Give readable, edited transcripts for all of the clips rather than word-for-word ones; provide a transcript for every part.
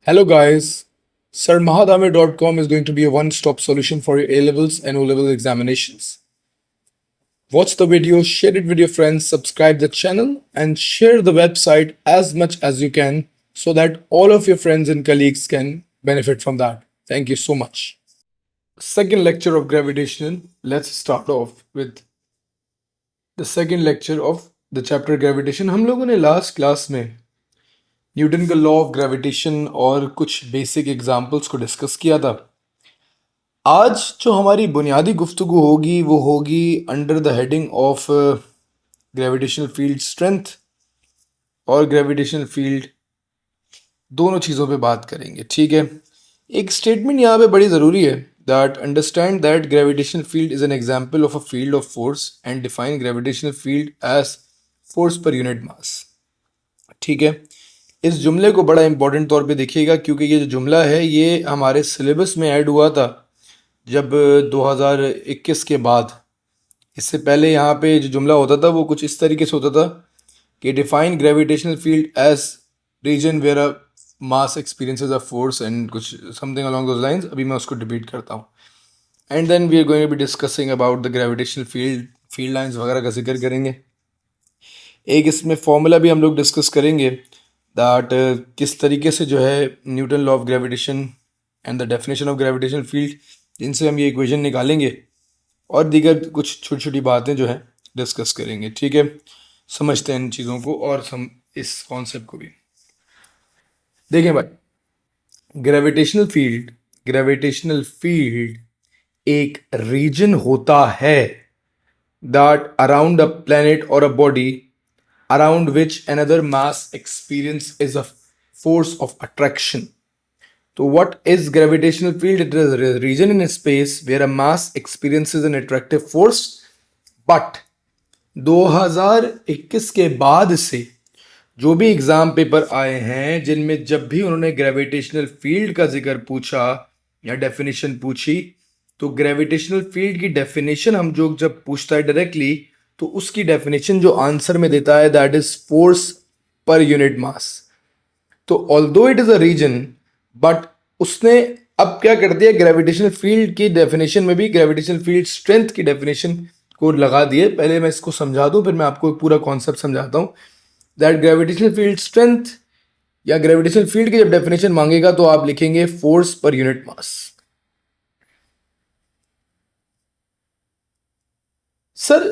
Hello, guys. SirMahadame.com is going to be a one stop solution for your A levels and O level examinations. Watch the video, share it with your friends, subscribe the channel, and share the website as much as you can so that all of your friends and colleagues can benefit from that. Thank you so much. Second lecture of gravitational. Let's start off with the second lecture of the chapter gravitation. हम लोगों ने last class में Newton का law of gravitation और कुछ basic examples को discuss किया था. आज जो हमारी बुनियादी गुफ्तगू होगी वो होगी under the heading of gravitational field strength और ग्रेविटेशनल फील्ड, दोनों चीज़ों पे बात करेंगे. ठीक है, एक स्टेटमेंट यहाँ पे बड़ी ज़रूरी है that understand that gravitational field is an example of a field of force and define gravitational field as force per unit mass. ठीक है, इस जुमले को बड़ा इंपॉर्टेंट तौर पे देखिएगा क्योंकि ये जो जुमला है ये हमारे सिलेबस में ऐड हुआ था जब 2021 के बाद. इससे पहले यहाँ पे जो जुमला होता था वो कुछ इस तरीके से होता था कि define gravitational field as region where a mass experiences a force and कुछ समथिंग अलोंग दोज लाइंस. अभी मैं उसको रिपीट करता हूँ and then we are going to be discussing about the gravitational field lines वगैरह का जिक्र करेंगे. एक इसमें फॉर्मूला भी हम लोग डिस्कस करेंगे दैट किस तरीके से जो है Newton law of gravitation and the definition of gravitational field, जिनसे हम ये इक्वेशन निकालेंगे और दीगर कुछ छोटी छोटी बातें जो है डिस्कस करेंगे. ठीक है, समझते हैं इन चीज़ों को और इस कॉन्सेप्ट को भी देखें. भाई, ग्रेविटेशनल फील्ड एक रीजन होता है दैट अराउंड अ प्लैनेट और a body around which another mass experience is a force of attraction. So what is gravitational field? It is a region in space where a mass experiences an attractive force. But 2021 के बाद से जो भी exam paper आए हैं जिनमें जब भी उन्होंने ग्रेविटेशनल फील्ड का जिक्र पूछा या डेफिनेशन पूछी, तो ग्रेविटेशनल फील्ड की डेफिनेशन हम जो जब पूछता है डायरेक्टली तो उसकी डेफिनेशन जो आंसर में देता है that is force per unit mass. तो although it is a reason but उसने अब क्या कर दिया, ग्रेविटेशनल फील्ड की डेफिनेशन में भी ग्रेविटेशनल फील्ड स्ट्रेंथ की डेफिनेशन को लगा दिए. पहले मैं इसको समझा दूं फिर मैं आपको पूरा कॉन्सेप्ट समझाता हूं दैट ग्रेविटेशनल फील्ड स्ट्रेंथ या ग्रेविटेशनल फील्ड की जब डेफिनेशन मांगेगा तो आप लिखेंगे फोर्स पर यूनिट मास. सर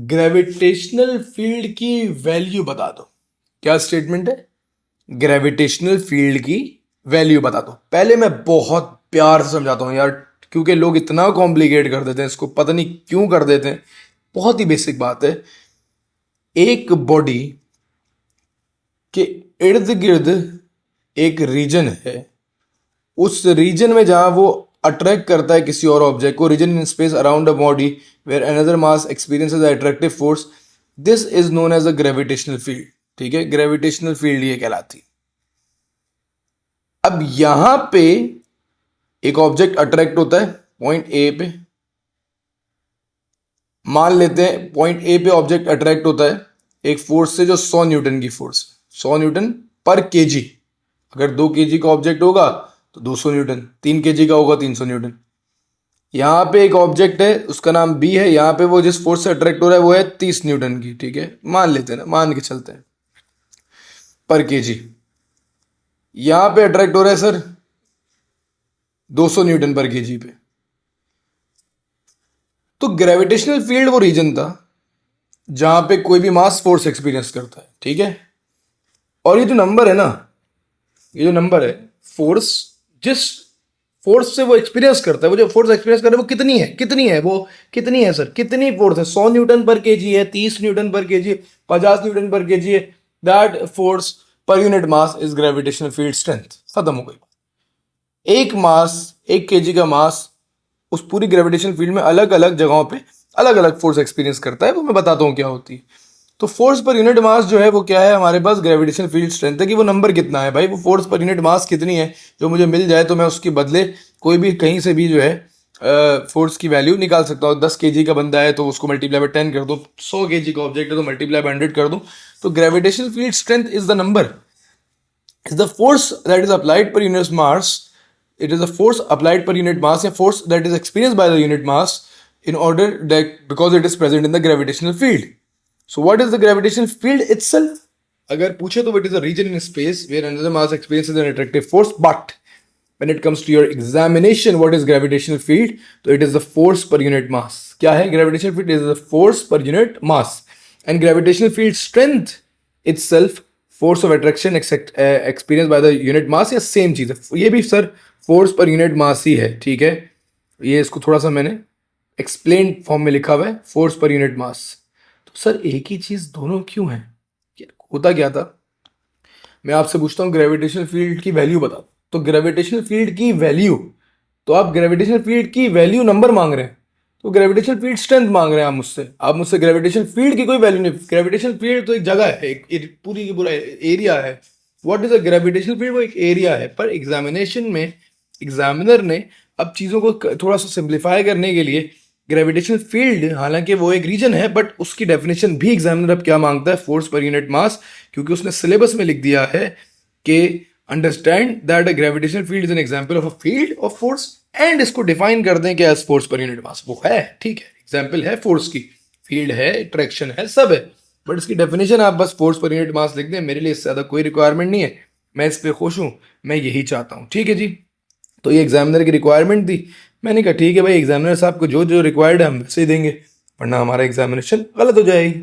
ग्रेविटेशनल फील्ड की वैल्यू बता दो. क्या स्टेटमेंट है? ग्रेविटेशनल फील्ड की वैल्यू बता दो. पहले मैं बहुत प्यार से समझाता हूँ यार क्योंकि लोग इतना कॉम्प्लिकेट कर देते हैं इसको, पता नहीं क्यों कर देते हैं. बहुत ही बेसिक बात है. एक बॉडी के इर्द गिर्द एक रीजन है, उस रीजन में जहां वो अट्रैक्ट करता है किसी और ऑब्जेक्ट को, region in space around a body where another mass experiences attractive force, this is known as a gravitational field. ठीक है, ग्रेविटेशनल फील्ड ये कहलाती. अब यहां पे एक ऑब्जेक्ट अट्रैक्ट होता है पॉइंट ए पे. मान लेते हैं पॉइंट ए पे ऑब्जेक्ट अट्रैक्ट होता है एक फोर्स से जो 100 न्यूटन की फोर्स, 100 न्यूटन पर केजी. अगर 2 केजी का ऑब्जेक्ट होगा तो 200 न्यूटन, 3 केजी का होगा 300 न्यूटन. यहाँ पे एक ऑब्जेक्ट है उसका नाम बी है, यहाँ पे वो जिस फोर्स से अट्रैक्ट हो रहा है वो है 30 न्यूटन की. ठीक है, मान लेते हैं ना, मान के चलते हैं पर केजी. यहाँ पे अट्रैक्ट हो रहा है सर 200 न्यूटन पर केजी पे. तो ग्रेविटेशनल फील्ड वो रीजन था जहां पे कोई भी मास फोर्स एक्सपीरियंस करता है. ठीक है, और ये जो नंबर है ना, ये जो नंबर है फोर्स, जिस फोर्स से वो एक्सपीरियंस करता है, वो जो फोर्स एक्सपीरियंस कर रहा है वो कितनी है सर, कितनी फोर्स है? 100 न्यूटन पर केजी है, 30 न्यूटन पर केजी, 50 न्यूटन पर केजी है. That force per unit mass is gravitational field strength. खत्म हो गई. एक मास, 1 केजी का मास उस पूरी ग्रेविटेशनल फील्ड में अलग अलग जगहों पे अलग अलग फोर्स एक्सपीरियंस करता है. वो मैं बताता हूँ क्या होती है. तो फोर्स पर यूनिट मास जो है वो क्या है हमारे पास, ग्रेविटेशनल फील्ड स्ट्रेंथ है कि वो नंबर कितना है. भाई वो फोर्स पर यूनिट मास कितनी है जो मुझे मिल जाए तो मैं उसके बदले कोई भी कहीं से भी जो है फोर्स की वैल्यू निकाल सकता हूँ. 10 केजी का बंदा है तो उसको मल्टीप्लाई बाय 10 कर दो. 100 केजी का ऑब्जेक्ट है तो मल्टीप्लाई बाय 100 कर दो. तो gravitational field strength is the number is the force that is applied per unit mass. It is a force applied per unit mass, a force that is experienced by the unit mass in order that because it is present in the gravitational field. So what is the gravitational field itself? अगर पूछे तो it is a region in space where another mass experiences an attractive force. But when it comes to your examination, what is gravitational field? So it is the force per unit mass. क्या है gravitational field? It is the force per unit mass. And gravitational field strength itself, force of attraction experienced by the unit mass, या same चीज है. ये भी sir force per unit mass ही है, ठीक है. ये इसको थोड़ा सा मैंने एक्सप्लेन फॉर्म में लिखा हुआ है, फोर्स पर यूनिट मास. तो सर एक ही चीज दोनों क्यों है? होता क्या था, मैं आपसे पूछता हूँ ग्रेविटेशनल फील्ड की वैल्यू बता. तो ग्रेविटेशनल फील्ड की वैल्यू, तो आप ग्रेविटेशनल फील्ड की वैल्यू नंबर मांग रहे हैं, तो ग्रेविटेशनल फील्ड स्ट्रेंथ मांग रहे हैं आप मुझसे ग्रेविटेशनल फील्ड की कोई वैल्यू नहीं. ग्रेविटेशनल फील्ड तो एक जगह है, एक पूरी की पूरा एरिया है. What is a gravitational field? वो एक एरिया है. पर एग्जामिनेशन में एग्जामिनर ने अब चीज़ों को थोड़ा सा सिंप्लीफाई करने के लिए ग्रेविटेशनल फील्ड, हालांकि वो एक रीजन है, बट उसकी डेफिनेशन भी एग्जामिनर अब क्या मांगता है? फोर्स पर यूनिट मास. क्योंकि उसने सिलेबस में लिख दिया है कि understand that a gravitational field is an example of a field of force, and इसको डिफाइन कर दें कि as force per unit mass. वो है, ठीक है, एग्जाम्पल है फोर्स की, फील्ड है, ट्रैक्शन है, सब है, बट इसकी डेफिनेशन आप बस फोर्स पर यूनिट मास लिख दें. मेरे लिए इससे ज़्यादा कोई रिक्वायरमेंट नहीं है, मैं इस पर खुश हूँ, मैं यही चाहता हूँ, ठीक है जी. तो ये एग्जामिनर की रिक्वायरमेंट थी. मैंने कहा ठीक है भाई, एग्जामिनर साहब को जो जो रिक्वायर्ड है हम वैसे ही देंगे, वरना हमारा एग्जामिनेशन गलत हो जाएगी.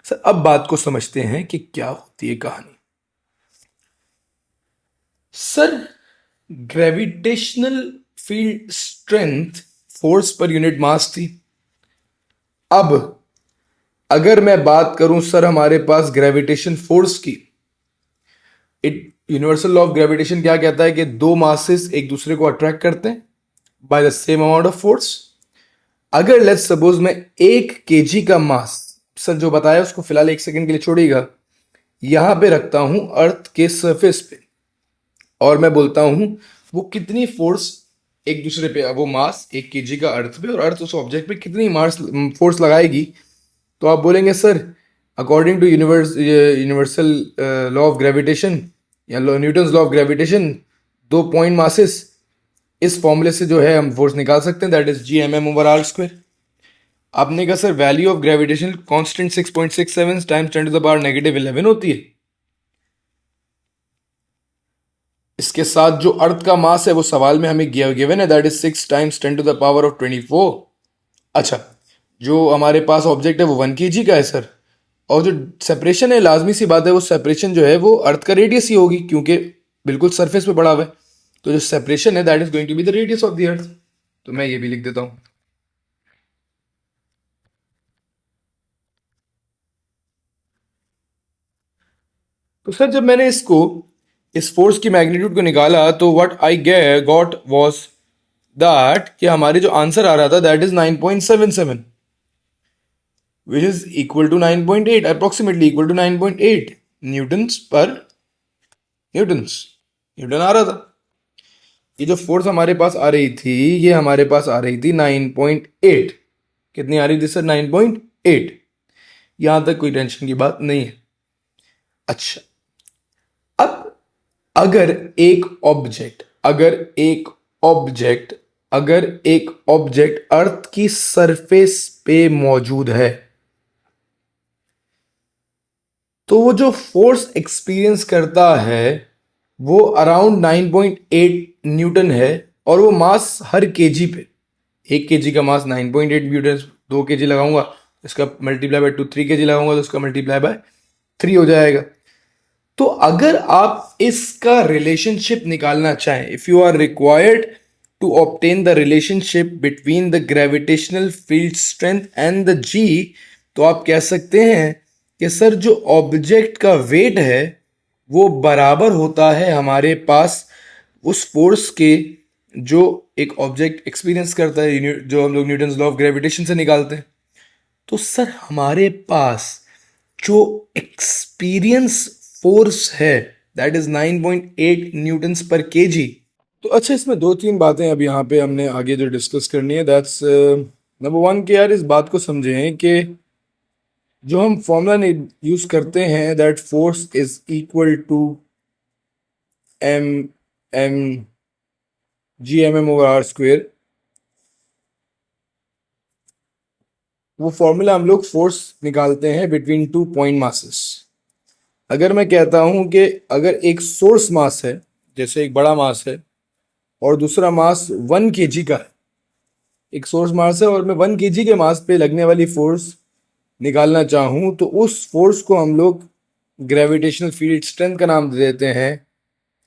सर अब बात को समझते हैं कि क्या होती है कहानी. Sir gravitational field strength force per unit मास थी. अब अगर मैं बात करूं सर हमारे पास ग्रेविटेशन फोर्स की, it universal law of gravitation क्या कहता है कि दो मासेस एक दूसरे को अट्रैक्ट करते हैं by the same amount of force. अगर लेट्स सपोज मैं 1 kg का मास, सर जो बताया उसको फिलहाल 1 सेकंड के लिए छोड़िएगा, यहां पे रखता हूं अर्थ के सरफेस पे, और मैं बोलता हूं वो कितनी फोर्स एक दूसरे पे, वो मास 1 kg का अर्थ पे और अर्थ उस ऑब्जेक्ट पे कितनी मास फोर्स लगाएगी. तो आप बोलेंगे sir according to universal law of gravitation या Newton's law of gravitation, 2 point masses, इस फॉर्मूले से जो है हम फोर्स निकाल सकते हैं, दैट इज G/m/r². आपने कहा sir value of gravitation constant 6.67 times 10⁻⁻11 होती है. इसके साथ जो अर्थ का मास है वो सवाल में हमें गिवन है, दैट इज 6 टाइम्स 10⁻24. अच्छा, जो हमारे पास ऑब्जेक्ट है वो 1 kg का है सर, और जो सेपरेशन है लाजमी सी बात है, वो सेपरेशन जो है वो अर्थ का रेडियस ही होगी क्योंकि बिल्कुल सरफेस पे पड़ा हुआ है. तो जो सेपरेशन है that is going to be the radius of the earth. तो मैं ये भी लिख देता हूं. तो सर जब मैंने इस फोर्स की मैग्नीट्यूड को निकाला तो what I got was that कि हमारे जो आंसर आ रहा था that is 9.77, which is equal to 9.8, approximately equal to 9.8 Newton's पर न्यूटन आ रहा था. ये जो फोर्स हमारे पास आ रही थी, ये हमारे पास आ रही थी 9.8. कितनी आ रही थी सर? 9.8. यहां तक कोई टेंशन की बात नहीं है. अच्छा, अब अगर एक ऑब्जेक्ट अर्थ की सरफेस पे मौजूद है, तो वो जो फोर्स एक्सपीरियंस करता है वो अराउंड 9.8 न्यूटन है, और वो मास हर केजी पे, 1 kg का मास 9.8 न्यूटन. 2 kg लगाऊंगा इसका मल्टीप्लाई बाय 2, 3 kg लगाऊंगा तो इसका मल्टीप्लाई बाय 3 हो जाएगा. तो अगर आप इसका रिलेशनशिप निकालना चाहें, if you are required to obtain the relationship between the gravitational field strength and the G, तो आप कह सकते हैं कि सर जो ऑब्जेक्ट का वेट है वो बराबर होता है हमारे पास उस फोर्स के जो एक ऑब्जेक्ट एक्सपीरियंस करता है, जो हम लोग न्यूटन्स लॉ ऑफ ग्रेविटेशन से निकालते हैं. तो सर हमारे पास जो एक्सपीरियंस फोर्स है दैट इज 9.8 न्यूटन्स पर केजी. तो अच्छा, इसमें 2-3 बातें अब यहाँ पे हमने आगे जो डिस्कस करनी है, दैट्स नंबर 1 कि यार इस बात को समझें कि जो हम फॉर्मूला यूज करते हैं that force is equal to M M G M M over R square, वो फॉर्मूला हम लोग फोर्स निकालते हैं बिटवीन टू पॉइंट मासेस। अगर मैं कहता हूं कि अगर एक सोर्स मास है, जैसे एक बड़ा मास है और दूसरा मास 1 kg का है, एक सोर्स मास है और मैं 1 kg के मास पे लगने वाली फोर्स निकालना चाहूँ, तो उस फोर्स को हम लोग ग्रेविटेशनल फील्ड स्ट्रेंथ का नाम दे देते हैं,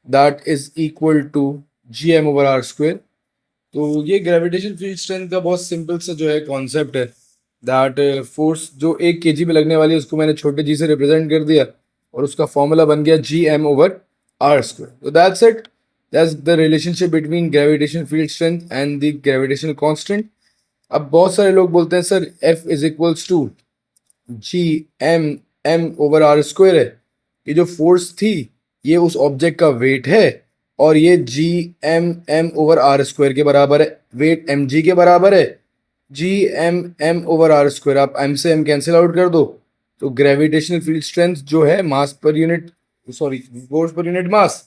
that is equal to G M over R square. तो ये ग्रेविटेशनल फील्ड स्ट्रेंथ का बहुत सिंपल सा जो है कॉन्सेप्ट है, दैट फोर्स जो 1 kg पे लगने वाली है उसको मैंने छोटे जी से रिप्रेजेंट कर दिया और उसका फॉर्मूला बन गया G M over R square. तो that's it, that's the relationship between gravitational field strength and the gravitational constant. अब बहुत सारे लोग बोलते हैं sir F is equals to G M M over R square है, ये जो फोर्स थी ये उस ऑब्जेक्ट का वेट है और ये G M M over R square के बराबर है, वेट एम जी के बराबर है। G M M over R square, आप एम से एम कैंसिल आउट कर दो, तो ग्रेविटेशनल फील्ड स्ट्रेंथ जो है mass per unit, sorry force per unit mass,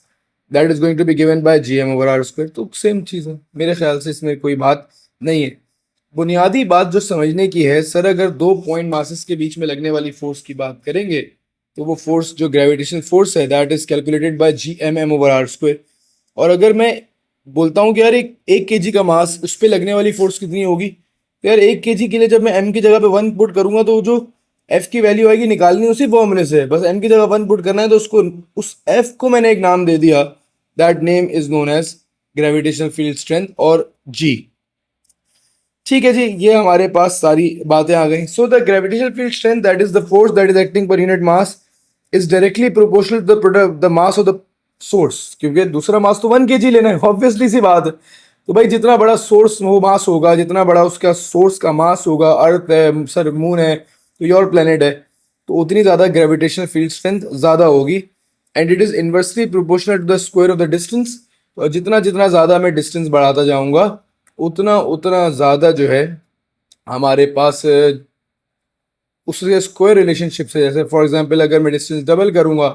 that is going to be given by G M over R square. तो same चीज़ है, मेरे ख्याल से इसमें कोई बात नहीं है। बुनियादी बात जो समझने की है सर, अगर दो पॉइंट मासेस के बीच में लगने वाली फोर्स की बात करेंगे तो वो फोर्स जो ग्रेविटेशनल फोर्स है that is calculated by G M M over R square. और अगर मैं बोलता हूँ कि यार एक केजी का मास, उस पर लगने वाली फोर्स कितनी होगी, तो यार 1 kg के लिए जब मैं एम की जगह पे 1 पुट करूंगा तो जो एफ की वैल्यू आएगी निकालनी उसी फॉर्मूले से है, बस एम की जगह 1 पुट करना है, तो उसको उस एफ को मैंने एक नाम दे दिया, that name is known as gravitational field strength और जी। ठीक है जी, ये हमारे पास सारी बातें आ गई। So the gravitational field strength that is the force that is acting per unit mass is directly proportional to the product the mass of the source, क्योंकि दूसरा मास तो 1 kg लेना है, ऑब्वियसली सी बात है। तो भाई जितना बड़ा सोर्स वो मास होगा, जितना बड़ा उसका सोर्स का मास होगा, अर्थ है सर, मून है, तो योर प्लेनेट है, तो उतनी ज्यादा ग्रेविटेशनल फील्ड स्ट्रेंथ ज्यादा होगी। And it is inversely proportional to the square of the distance. और जितना जितना ज्यादा मैं डिस्टेंस बढ़ाता जाऊंगा उतना उतना ज़्यादा जो है हमारे पास उसके स्क्वायर रिलेशनशिप से, जैसे फॉर एग्जांपल अगर मैं डिस्टेंस डबल करूंगा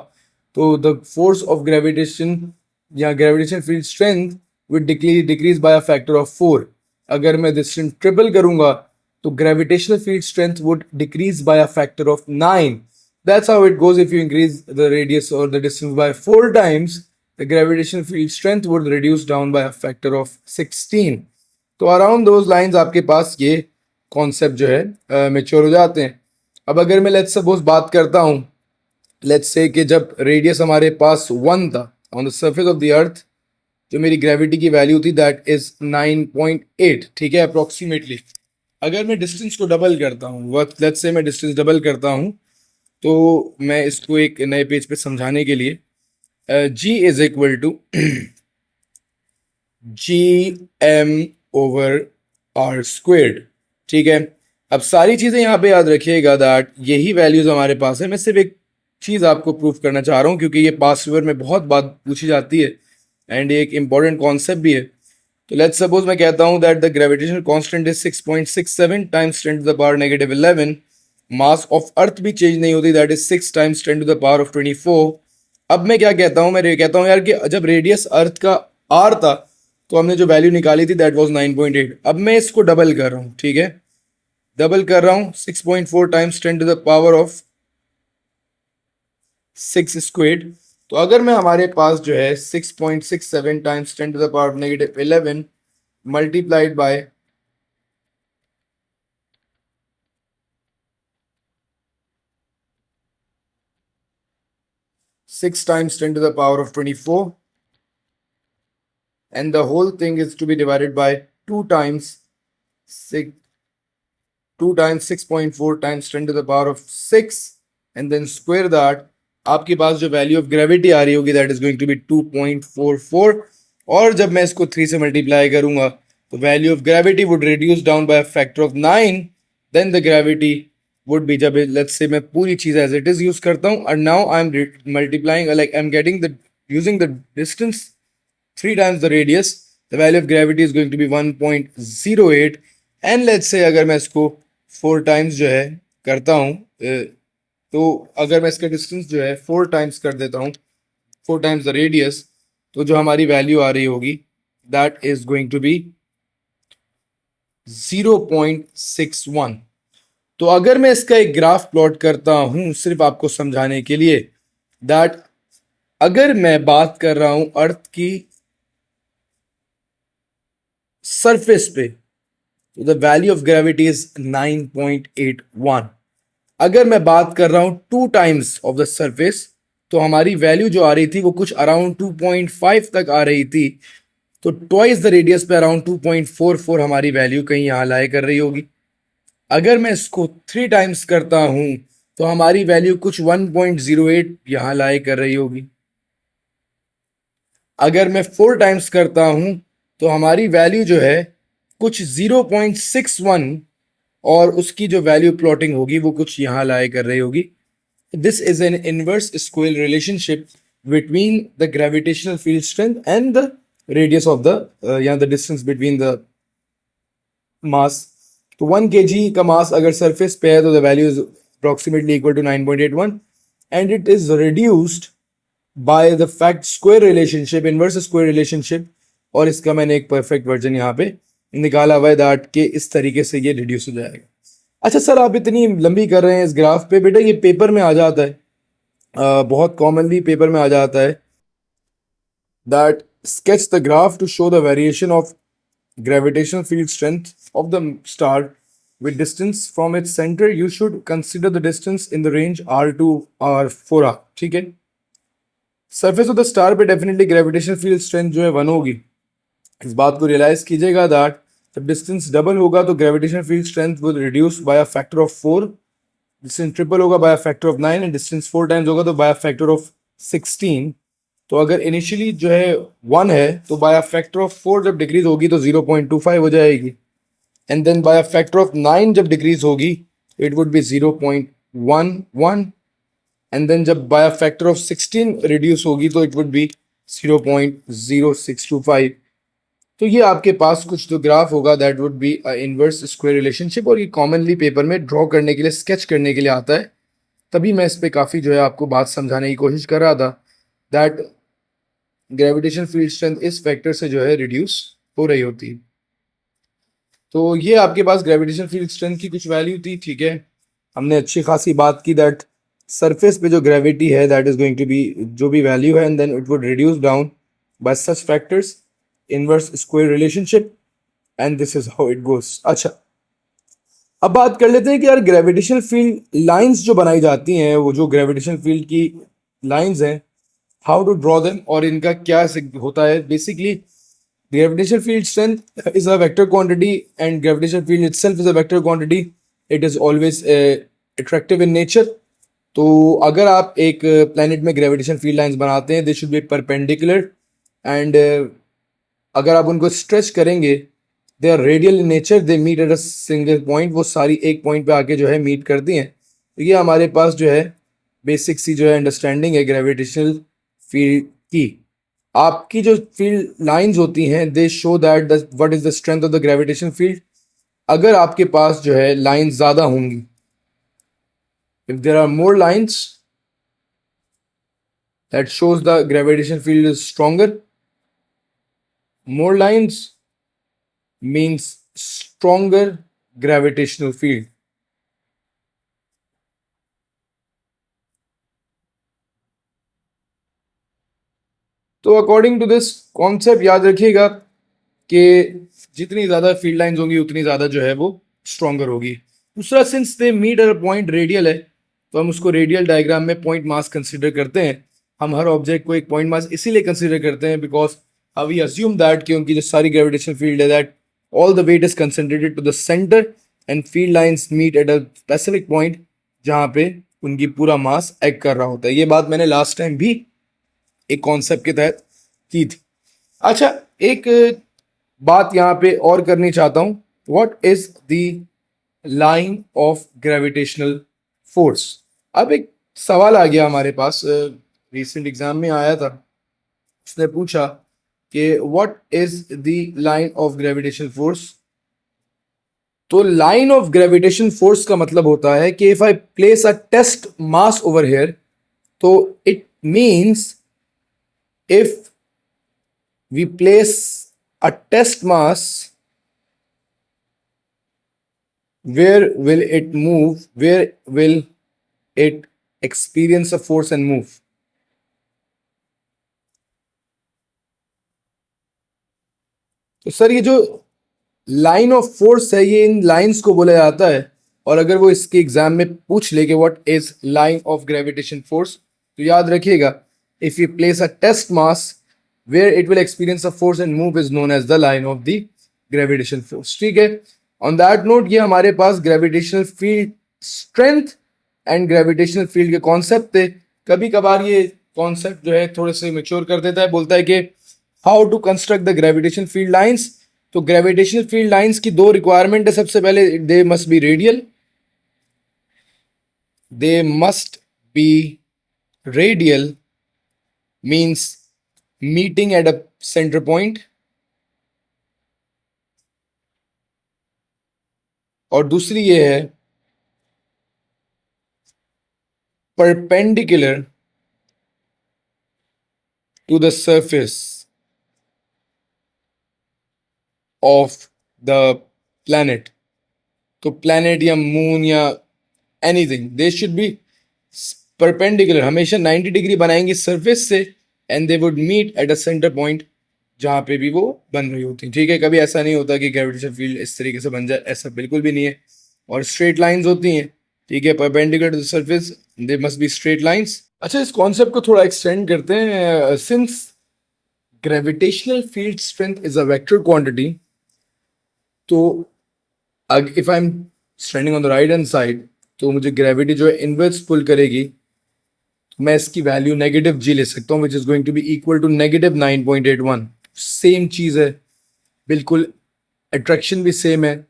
तो द फोर्स ऑफ ग्रेविटेशन या gravitation field strength will decrease by a factor of 4। अगर मैं डिस्टेंस ट्रिपल करूंगा तो gravitational field strength would decrease by a factor of 9। That's how it goes. If you increase the radius or the distance by 4 times, the gravitational field strength would reduce down by a factor of 16. तो around those lines आपके पास ये concept जो है mature हो जाते हैं। अब अगर मैं लेट्स सपोज बात करता हूँ, लेट्स से कि जब रेडियस हमारे पास 1 था on the surface of the अर्थ, जो मेरी ग्रेविटी की वैल्यू थी दैट इज 9.8, ठीक है, अप्रोक्सीमेटली। अगर मैं डिस्टेंस को डबल करता हूँ, लेट्स से मैं डिस्टेंस डबल करता हूँ, तो मैं इसको एक नए पेज पे समझाने के लिए G is equal to G M over R squared, ठीक है। अब सारी चीज़ें यहाँ पे याद रखिएगा दैट यही वैल्यूज हमारे पास है। मैं सिर्फ एक चीज़ आपको प्रूफ करना चाह रहा हूँ क्योंकि ये पास्ट पेपर में बहुत बात पूछी जाती है एंड ये एक इंपॉर्टेंट कॉन्सेप्ट भी है। तो लेट्स सपोज मैं कहता हूँ that the gravitational constant is 6.67 times 10 to the power -11। Mass of earth भी चेंज नहीं होती, that is 6 times 10 to the power of 24। अब मैं क्या कहता हूँ, मैं कहता हूँ यार कि जब रेडियस अर्थ का आर था तो हमने जो वैल्यू निकाली थी दैट वाज 9.8। अब मैं इसको डबल कर रहा हूँ, ठीक है, डबल कर रहा हूँ 6.4 times 10 to the power of 6 squared. तो अगर मैं हमारे पास जो है 6.67 times 10 to the power of -11 multiplied by 6 times 10 to the power of 24, and the whole thing is to be divided by 2 times 6, 2 times 6.4 times 10 to the power of 6 and then square that। आपके पास जो value of gravity आ रही होगी that is going to be 2.44। और जब मैं इसको 3 से मल्टीप्लाई करूंगा तो value of gravity would reduce down by factor of 9। Then the gravity would be, जब लेट्स से मैं पूरी चीज एज इट इज यूज करता हूँ और now I am multiplying, like I am getting the using the distance 3 times the radius, the value of gravity is going to be 1.08। And let's say अगर मैं इसको 4 times जो है करता हूँ, तो अगर मैं इसका डिस्टेंस जो है 4 टाइम्स कर देता हूँ, 4 टाइम्स द रेडियस, तो जो हमारी वैल्यू आ रही होगी that is going to be 0.61। तो अगर मैं इसका एक ग्राफ प्लॉट करता हूं सिर्फ आपको समझाने के लिए, दैट अगर मैं बात कर रहा हूं अर्थ की सरफेस पे, तो the value of gravity is 9.81। अगर मैं बात कर रहा हूं 2 टाइम्स ऑफ द सरफेस, तो हमारी वैल्यू जो आ रही थी वो कुछ अराउंड 2.5 तक आ रही थी। तो ट्वाइस द रेडियस पे अराउंड 2.44 हमारी वैल्यू कहीं यहां लाई कर रही होगी। अगर मैं इसको 3 टाइम्स करता हूं तो हमारी वैल्यू कुछ 1.08 यहां लाई कर रही होगी। अगर मैं 4 टाइम्स करता हूं तो हमारी वैल्यू जो है कुछ 0.61, और उसकी जो वैल्यू प्लॉटिंग होगी वो कुछ यहां लाई कर रही होगी। This is an inverse square relationship between the gravitational field strength and the radius of the या the distance between the mass. तो 1 kg का मास अगर सरफेस पे है तो the value is approximately equal to 9.81, and it is reduced by the fact square relationship, inverse square relationship. और इसका मैंने एक परफेक्ट वर्जन यहाँ पे निकाला हुआ है दैट के इस तरीके से ये रिड्यूस हो जाएगा। अच्छा सर, आप इतनी लंबी कर रहे हैं इस ग्राफ पे, बेटा ये पेपर में आ जाता है, बहुत कॉमनली पेपर में आ जाता है that sketch the graph to show the variation of gravitational field strength of the star with distance from its center. You should consider the distance in the range r to r4r। ठीक है, surface of the star पे definitely gravitational field strength जो है 1 होगी। इस बात को realise कीजिएगा दैट जब डिस्टेंस डबल होगा तो gravitational field strength will reduce by a factor of 4, distance triple होगा by a factor of 9, and distance 4 times होगा तो बाय अ फैक्टर ऑफ 16। तो अगर इनिशियली जो है 1 है तो बाय अ फैक्टर ऑफ 4 जब डिक्रीज होगी तो 0.25 हो जाएगी, and then by a factor of 9 जब डिक्रीज होगी it would be 0.11, and then जब by a factor of 16 reduce होगी तो इट वुड बी 0.0625। तो ये आपके पास कुछ जो ग्राफ होगा that would be inverse square relationship, और ये कॉमनली पेपर में ड्रॉ करने के लिए, स्केच करने के लिए आता है। तभी मैं इस पे काफ़ी जो है आपको बात समझाने की कोशिश कर रहा था दैट ग्रेविटेशन फील्ड स्ट्रेंथ इस फैक्टर से जो है रिड्यूस हो रही होती है। तो ये आपके पास ग्रेविटेशन फील्ड स्ट्रेंथ की कुछ वैल्यू थी। ठीक है, हमने अच्छी खासी बात की दैट सरफेस पे जो ग्रेविटी है that is going to be जो भी वैल्यू है, and then it would reduce down by such factors, inverse square relationship, and this is how it goes. अच्छा, अब बात कर लेते हैं कि यार ग्रेविटेशनल फील्ड लाइंस जो बनाई जाती हैं, वो जो ग्रेविटेशनल फील्ड की लाइंस हैं, हाउ टू ड्रॉ देम और इनका क्या होता है। Basically gravitational field strength is a vector quantity and gravitational field itself is a vector quantity. It is always attractive in nature. तो अगर आप एक planet में gravitation field lines बनाते हैं, they should be perpendicular, and अगर आप उनको stretch करेंगे, they are radial in nature, they meet at a single point, वो सारी एक point पे आके जो है meet करती हैं। तो ये हमारे पास जो है बेसिक सी जो है अंडरस्टैंडिंग है ग्रेविटेशनल फील्ड की। आपकी जो फील्ड लाइंस होती हैं they show that what is the strength of the gravitation field. अगर आपके पास जो है लाइंस ज़्यादा होंगी, if there are more lines that shows the gravitation field is stronger, more lines means stronger gravitational field. तो अकॉर्डिंग टू दिस कॉन्सेप्ट याद रखिएगा कि जितनी ज़्यादा फील्ड लाइंस होंगी उतनी ज़्यादा जो है वो स्ट्रॉन्गर होगी। दूसरा, since they meet a point radial है तो हम उसको रेडियल डायग्राम में पॉइंट मास कंसिडर करते हैं। हम हर ऑब्जेक्ट को एक पॉइंट मास इसीलिए कंसिडर करते हैं बिकॉज वी अज्यूम दैट कि उनकी जो सारी ग्रेविटेशन फील्ड है that all the weight is concentrated to the centre, and field lines meet at a specific point जहाँ पे उनकी पूरा मास एक्ट कर रहा होता है। ये बात मैंने लास्ट टाइम भी एक कॉन्सेप्ट के तहत की थी। अच्छा, एक बात यहाँ पे और करनी चाहता हूँ, what is the line of gravitational force. अब एक सवाल आ गया हमारे पास, रिसेंट एग्जाम में आया था, उसने पूछा कि what is the line of gravitational force. तो लाइन ऑफ ग्रेविटेशन फोर्स का मतलब होता है कि if I place a test mass over here, तो it means if we place a test mass, where will it move, where will it experience a force and move? तो sir ये जो line of force है ये इन lines को बोला जाता है, और अगर वो इसके एग्जाम में पूछ ले कि what is line of gravitation force, तो याद रखिएगा, if you place a test mass where it will experience a force and move is known as the line of the gravitation force. ठीक है, ऑन दैट नोट ये हमारे पास gravitational field strength and gravitational field के concept थे। कभी कभार ये कॉन्सेप्ट जो है थोड़े से मेच्योर कर देता है, बोलता है कि how to construct the gravitation field lines. तो ग्रेविटेशनल फील्ड लाइंस की दो रिक्वायरमेंट है। सबसे पहले they must be radial, they must be radial means meeting at a centre point, और दूसरी ये है perpendicular to the surface of the planet. तो प्लैनेट या मून या anything, they should be perpendicular, हमेशा 90 डिग्री बनाएंगे सरफेस से, and they would meet at a centre point जहाँ पे भी वो बन रही होती है। ठीक है, कभी ऐसा नहीं होता कि ग्रेविटेशन फील्ड इस तरीके से बन जाए, ऐसा बिल्कुल भी नहीं है। और स्ट्रेट लाइंस होती हैं, ठीक है, perpendicular to the surface, they must be straight lines. अच्छा, इस कॉन्सेप्ट को थोड़ा एक्सटेंड करते हैं। Since gravitational field strength is a vector quantity, तो if I am standing on the right hand side, तो मुझे ग्रेविटी जो है इनवर्स पुल करेगी, तो मैं इसकी वैल्यू नेगेटिव जी ले सकता हूँ, which is going to be equal to -9.81। Same चीज है बिल्कुल, अट्रैक्शन भी सेम है,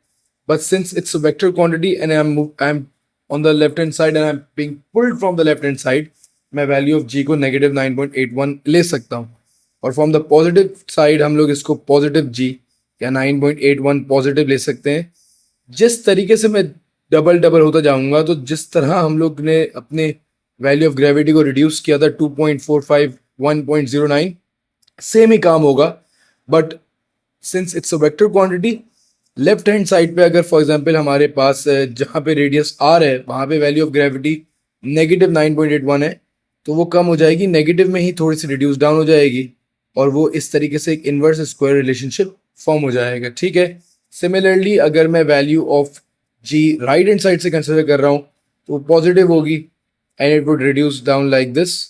but since it's a vector quantity and I'm on the left hand side and I'm being pulled from the left hand side, मैं value of जी को -9.81 ले सकता हूँ। और फ्रॉम द पॉजिटिव साइड हम लोग इसको पॉजिटिव जी या 9.81 पॉजिटिव ले सकते हैं। जिस तरीके से मैं डबल डबल होता जाऊंगा, तो जिस तरह हम लोग ने अपने वैल्यू ऑफ ग्रेविटी को रिड्यूस किया था 2.45 1.09, सेम ही काम होगा। But since it's a vector quantity, left hand side पे अगर फॉर एग्जांपल हमारे पास जहाँ पे रेडियस आर है वहाँ पे वैल्यू ऑफ ग्रेविटी -9.81 है, तो वो कम हो जाएगी, नेगेटिव में ही थोड़ी सी रिड्यूस डाउन हो जाएगी, और वो इस तरीके से एक इन्वर्स स्क्वायर रिलेशनशिप फॉर्म हो जाएगा। ठीक है, सिमिलरली अगर मैं value of G right hand side से कंसिडर कर रहा हूँ, तो वो पॉजिटिव होगी and it would reduce down like this,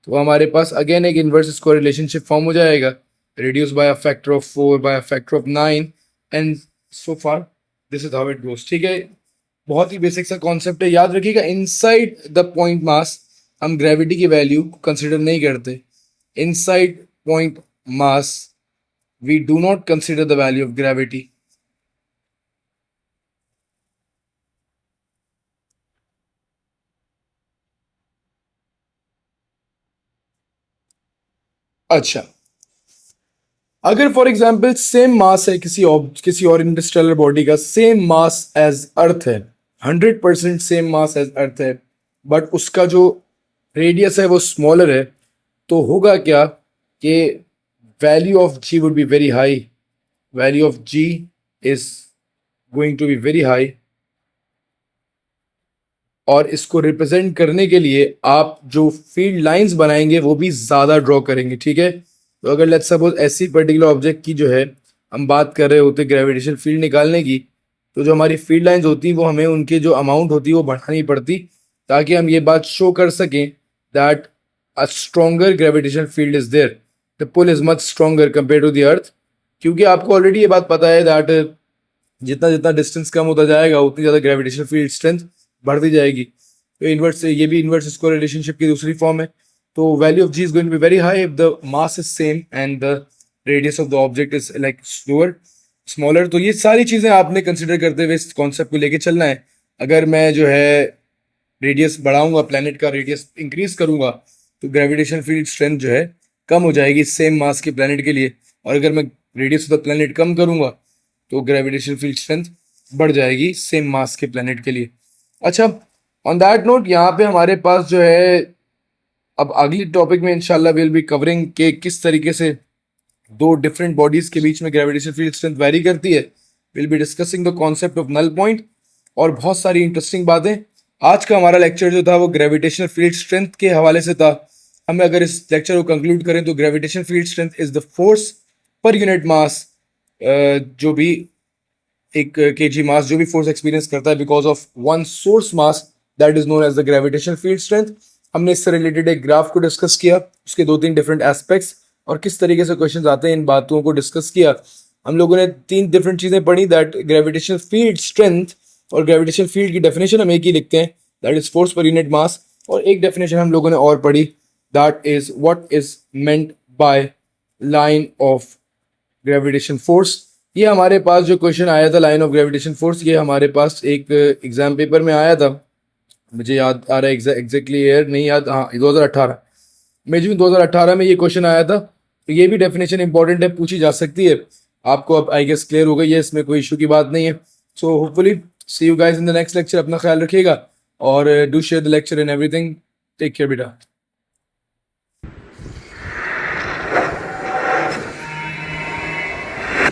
तो हमारे पास अगेन एक इन्वर्स स्क्वायर रिलेशनशिप फॉर्म हो जाएगा, reduce by a factor of 4 by a factor of 9, and so far this is how it goes. ठीक है, बहुत ही बेसिक सा कॉन्सेप्ट है, याद रखिएगा। इनसाइड द पॉइंट मास हम ग्रेविटी की वैल्यू कंसिडर नहीं करते। Inside point mass we do not consider the value of gravity. अच्छा, अगर फॉर एग्जाम्पल सेम मास है किसी और इंटरस्टेलर बॉडी का, सेम मास एज अर्थ है, 100% सेम मास एज अर्थ है, बट उसका जो रेडियस है वो स्मॉलर है, तो होगा क्या कि value of G would be very high, value of G is going to be very high, और इसको रिप्रेजेंट करने के लिए आप जो फील्ड लाइंस बनाएंगे वो भी ज़्यादा ड्रॉ करेंगे। ठीक है, तो अगर लेट्स सपोज ऐसी पर्टिकुलर ऑब्जेक्ट की जो है हम बात कर रहे होते ग्रेविटेशनल फील्ड निकालने की, तो जो हमारी फील्ड लाइंस होती हैं वो हमें उनके जो अमाउंट होती है वो बढ़ानी पड़ती, ताकि हम ये बात शो कर सकें that a stronger gravitational field is there, the pull is much stronger compare to the earth. क्योंकि आपको ऑलरेडी ये बात पता है दैट जितना जितना डिस्टेंस कम होता जाएगा उतनी ज़्यादा ग्रेविटेशनल फील्ड स्ट्रेंथ बढ़ती जाएगी। तो इन्वर्स, ये भी इन्वर्स स्क्वायर रिलेशनशिप की दूसरी फॉर्म है। तो value of G is going to be very high if the mass is same and the radius of the object is like smaller. तो ये सारी चीज़ें आपने कंसिडर करते हुए इस कॉन्सेप्ट को लेके चलना है। अगर मैं जो है रेडियस बढ़ाऊंगा, प्लैनेट का रेडियस इंक्रीज करूंगा, तो ग्रेविटेशन फील्ड स्ट्रेंथ जो है कम हो जाएगी सेम मास के प्लैनेट के लिए, और अगर मैं रेडियस ऑफ द प्लैनेट कम करूंगा तो ग्रेविटेशन फील्ड स्ट्रेंथ बढ़ जाएगी सेम मास के प्लैनेट के लिए। अच्छा, ऑन दैट नोट यहाँ पे हमारे पास जो है अब अगली टॉपिक में इंशाल्लाह विल बी कवरिंग के किस तरीके से दो डिफरेंट बॉडीज के बीच में ग्रेविटेशनल फील्ड स्ट्रेंथ वेरी करती है। Will be discussing the concept of null point और बहुत सारी इंटरेस्टिंग बातें। आज का हमारा लेक्चर जो था वो ग्रेविटेशनल फील्ड स्ट्रेंथ के हवाले से था। हमें अगर इस लेक्चर को कंक्लूड करें तो gravitational field strength is the force per unit मास, जो भी एक केजी मास जो भी फोर्स एक्सपीरियंस करता है because of one source mass, that is known as the gravitational field strength. हमने इससे रिलेटेड एक ग्राफ को डिस्कस किया, उसके दो तीन डिफरेंट एस्पेक्ट्स और किस तरीके से क्वेश्चंस आते हैं इन बातों को डिस्कस किया। हम लोगों ने तीन डिफरेंट चीजें पढ़ी, दैट ग्रेविटेशनल फील्ड स्ट्रेंथ और ग्रेविटेशनल फील्ड की डेफिनेशन हम एक ही लिखते हैं, that is force per unit मास। और एक डेफिनेशन हम लोगों ने और पढ़ी, that is what is meant by line of gravitation force. ये हमारे पास जो क्वेश्चन आया था लाइन ऑफ ग्रेविटेशन फोर्स, ये हमारे पास एक एग्जाम पेपर में आया था। मुझे याद आ रहा है एग्जैक्टली ईयर नहीं याद, हाँ 2018 में, जून 2018 में ये क्वेश्चन आया था। तो ये भी डेफिनेशन इंपॉर्टेंट है, पूछी जा सकती है। आपको अब आई गेस क्लियर हो गई है, इसमें कोई इशू की बात नहीं है। So hopefully see you guys in the next lecture. अपना ख्याल रखिएगा और do share the lecture and everything. Take care बेटा।